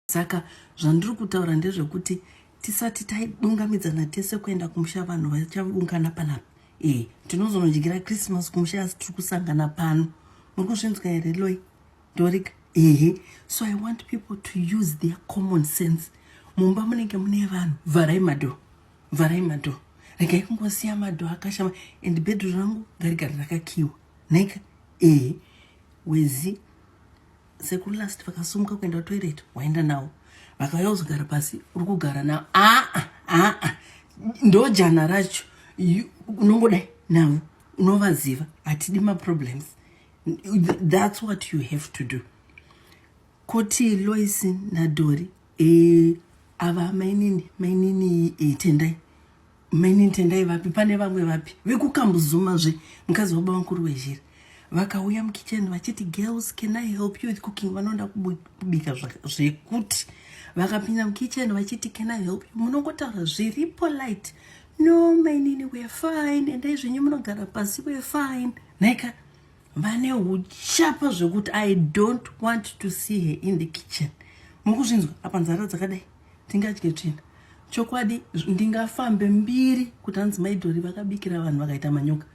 Saka zvandiri kutaura ndezvekuti tisati taidungamidzana tese kuenda kumusha vanhu vachaungana panapa. Tinozonodyigira Christmas kumusha asi tiri kusangana pano. Muri kuzvinzwa here Loi? Dorika? So I want people to use their common sense. Mumba munenge mune vanhu, vharai madho. Regai kungosiya madho akashama and bedroom rangu garigari rakakiwa. Naika? Wezi sekuru last vakasumuka kuenda toilet waenda nawo. Vakauya kuzogara pasi uri kugara nawo. Ndo jana racho. Unongodai navo. Unovaziva. Hatidi ma-problems. That's what you have to do. Koti Lois nadori ava mainini tendai. Mainini tendai vapi pane vamwe vapi. Vekukambuzuma zve mkazi wababa mkuru wezhiri. Vakauya mkicheni vachiti girls can I help you with cooking vanonda kubika zvekuti. Vakapinda mkicheni vachiti can I help you. Munongotaura zviri polite. No mainini we're fine and izvinyi munogara pasi we're fine. Naika vane uchapa zvekuti I don't want to see her in the kitchen. Mukuzvinzwa apa nzara dzakadai tingadye tsvina. Chokwadi ndingafambe mbiri kuti hanzi maidhori vakabikira vanhu vakaita manyoka.